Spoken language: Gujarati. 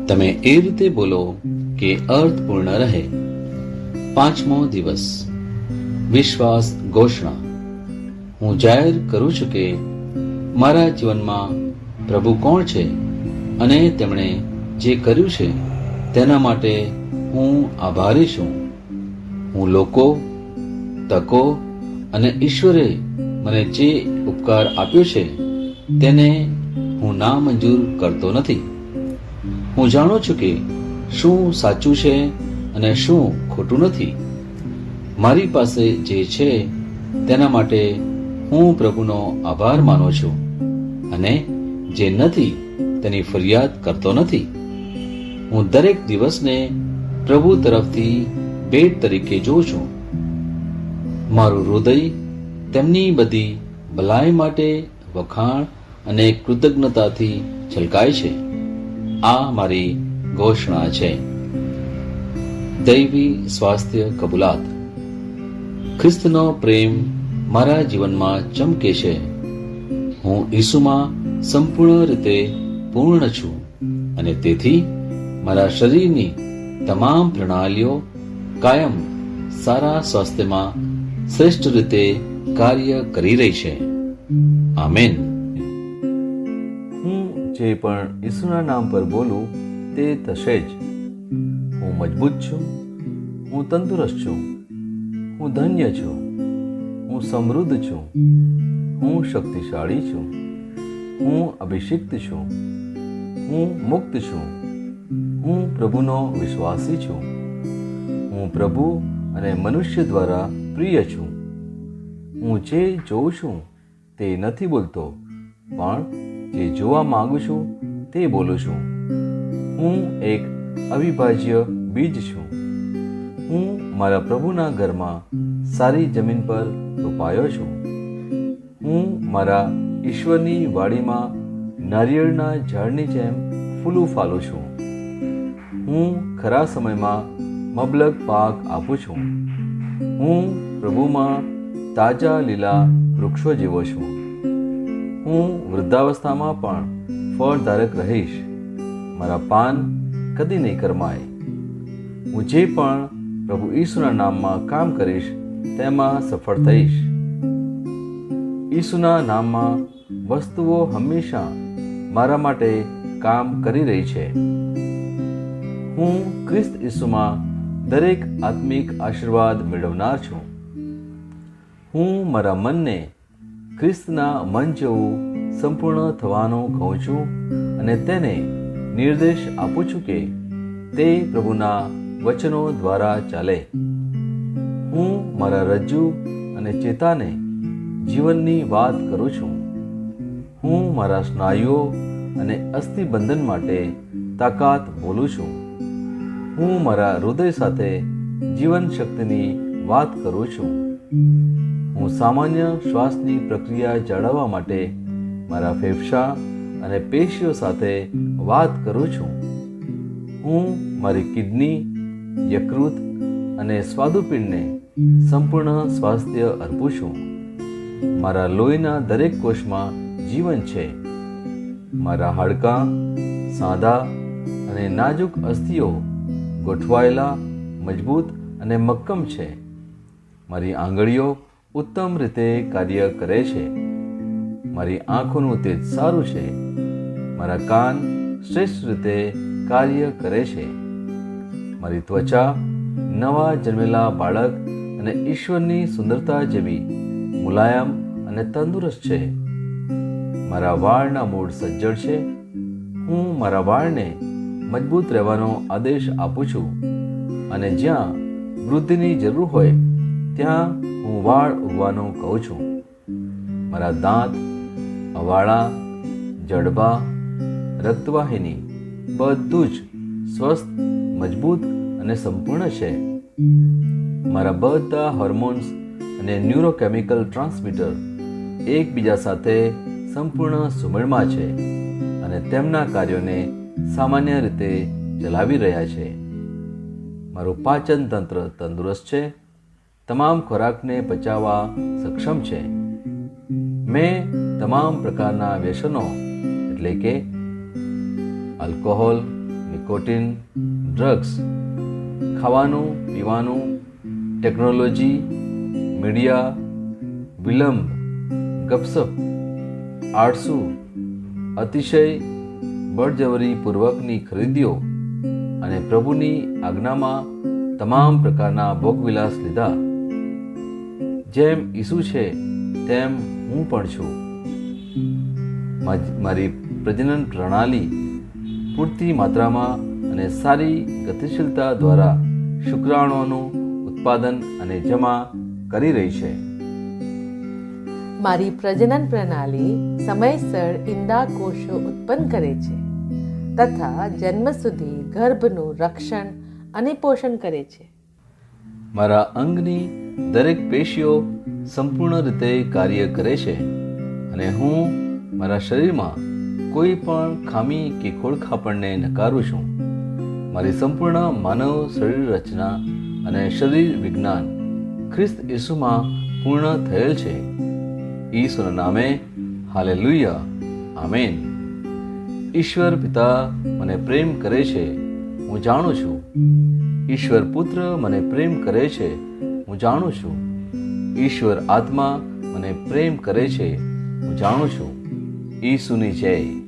તમે એ રીતે બોલો કે અર્થપૂર્ણ રહે. 5મો દિવસ, વિશ્વાસ ઘોષણા. હું જાહેર કરું છું કે મારા જીવનમાં પ્રભુ કોણ છે અને તેમણે જે કર્યું છે તેના માટે હું આભારી છું. હું લોકો, તકો અને ઈશ્વરે મને જે ઉપકાર આપ્યો છે તેને હું નામંજૂર કરતો નથી. હું જાણું છું કે શું સાચું છે અને શું ખોટું નથી. મારી પાસે જે છે તેના માટે હું પ્રભુનો આભાર માનું છું અને જે નથી તેની ફરિયાદ કરતો નથી. હું દરેક દિવસને પ્રભુ તરફથી ભેટ તરીકે જોઉં છું. મારું હૃદય તેમની બધી ભલાઈ માટે વખાણ અને કૃતજ્ઞતાથી છલકાય છે. આ મારી ઘોષણા છે. દૈવી સ્વાસ્થ્ય કબૂલાત. ખ્રિસ્તનો પ્રેમ મારા જીવનમાં ચમકે છે. હું ઈસુમાં સંપૂર્ણ રીતે પૂર્ણ છું અને તેથી મારા શરીરની તમામ પ્રણાલીઓ કાયમ સારા સ્વાસ્થ્યમાં શ્રેષ્ઠ રીતે કાર્ય કરી રહી છે. આમેન. હું જે પણ ઈસુના નામ પર બોલું તે થશે જ. હું મજબૂત છું, હું તંદુરસ્ત છું, હું ધન્ય છું, હું સમૃદ્ધ છું, હું શક્તિશાળી છું, હું અભિષિક્ત છું, હું મુક્ત છું, હું પ્રભુનો વિશ્વાસી છું, હું પ્રભુ અને મનુષ્ય દ્વારા પ્રિય છું. હું જે જોઉં છું તે નથી બોલતો, પણ જે જોવા માંગુ છું તે બોલું છું. હું એક અવિભાજ્ય બીજ છું. હું મારા પ્રભુના ઘરમાં સારી જમીન પર રોપાયો છું. હું મારા ઈશ્વરની વાડીમાં નારિયેળના ઝાડની જેમ ફૂલું ફાલું છું. હું ખરા સમયમાં મબલક પાક આપું છું. હું પ્રભુમાં તાજા લીલા વૃક્ષો જેવો છું. હું વૃદ્ધાવસ્થામાં પણ ફળધારક રહીશ. મારા પાન કદી નહીં કરમાય. હું જે પણ પ્રભુ ઈસુના નામમાં કામ કરીશ તેમાં સફળ થઈશ. ઈસુના નામમાં વસ્તુઓ હંમેશા મારા માટે કામ કરી રહી છે. હું ખ્રિસ્ત ઈસુમાં દરેક આત્મિક આશીર્વાદ મેળવનાર છું. હું મારા મનને ખ્રિસ્તના મન જેવું સંપૂર્ણ થવાનું કહું છું અને તેને નિર્દેશ આપું છું કે તે પ્રભુના વચનો દ્વારા ચાલે. હું મારા રજ્જુ અને ચેતાને જીવનની વાત કરું છું. હું મારા સ્નાયુઓ અને અસ્થિબંધન માટે તાકાત બોલું છું. હું મારા હૃદય સાથે જીવન શક્તિની વાત કરું છું. હું સામાન્ય શ્વાસની પ્રક્રિયા જાળવવા માટે મારા ફેફસા અને પેશીઓ સાથે વાત કરું છું. હું મારી કિડની, યકૃત અને સ્વાદુપિંડને સંપૂર્ણ સ્વાસ્થ્ય અર્પું છું. મારા લોહીના દરેક કોષમાં જીવન છે. મારા હાડકાં સાદા અને નાજુક અસ્થિઓ ગોઠવાયેલા, મજબૂત અને મક્કમ છે. મારી આંગળીઓ ઉત્તમ રીતે કાર્ય કરે છે. મારી આંખોનું તેજ સારું છે. મારા કાન શ્રેષ્ઠ રીતે કાર્ય કરે છે. મારી ત્વચા નવા જન્મેલા બાળક અને ઈશ્વરની સુંદરતા જેવી મુલાયમ અને તંદુરસ્ત છે. મારા વાળના મૂળ સજ્જડ છે. હું મારા વાળને મજબૂત રહેવાનો આદેશ આપું છું અને જ્યાં વૃદ્ધિની જરૂર હોય ત્યાં હું વાળ ઉગવાનું કહું છું. મારા દાંત, અવાળા, જડબા, રક્તવાહિની બધું જ સ્વસ્થ, મજબૂત અને સંપૂર્ણ છે. મારા બધા હોર્મોન્સ અને ન્યુરોકેમિકલ ટ્રાન્સમીટર એકબીજા સાથે સંપૂર્ણ સુમેળમાં છે અને તેમના કાર્યોને સામાન્ય રીતે ચલાવી રહ્યા છે. મારું પાચન તંત્ર તંદુરસ્ત છે. તમામ ખોરાકને પચાવવા સક્ષમ છે. મેં તમામ પ્રકારના વ્યસનો એટલે કે આલ્કોહોલ, નિકોટિન, ડ્રગ્સ, ખાવાનું પીવાનું, ટેકનોલોજી, મીડિયા, વિલંબ, ગપસપ, આળસુ, અતિશય બળજબરીપૂર્વકની ખરીદીઓ અને પ્રભુની આજ્ઞામાં તમામ પ્રકારના ભોગવિલાસ લીધા. જેમ ઈસુ છે તેમ હું પણ છું. મારી પ્રજનન પ્રણાલી પૂરતી માત્રામાં અને સારી ગતિશીલતા દ્વારા શુક્રાણુઓનું ઉત્પાદન અને જમા કરી રહી છે. મારી પ્રજનન પ્રણાલી સમયસર ઈંડા કોષો ઉત્પન્ન કરે છે તથા જન્મ સુધી ગર્ભનું રક્ષણ અને પોષણ કરે છે. મારા અંગની દરેક પેશીઓ સંપૂર્ણ રીતે કાર્ય કરે છે અને હું મારા શરીરમાં કોઈ પણ ખામી કે ખોળખાપણને નકારું છું. મારી સંપૂર્ણ માનવ શરીર રચના અને શરીર વિજ્ઞાન ખ્રિસ્ત ઈસુમાં પૂર્ણ થયેલ છે. ઈસુના નામે હાલેલુયા, આમેન. ઈશ્વર પિતા મને પ્રેમ કરે છે, હું જાણું છું. ઈશ્વર પુત્ર મને પ્રેમ કરે છે, હું જાણું છું. ઈશ્વર આત્મા મને પ્રેમ કરે છે, હું જાણું છું. ઈસુની જય.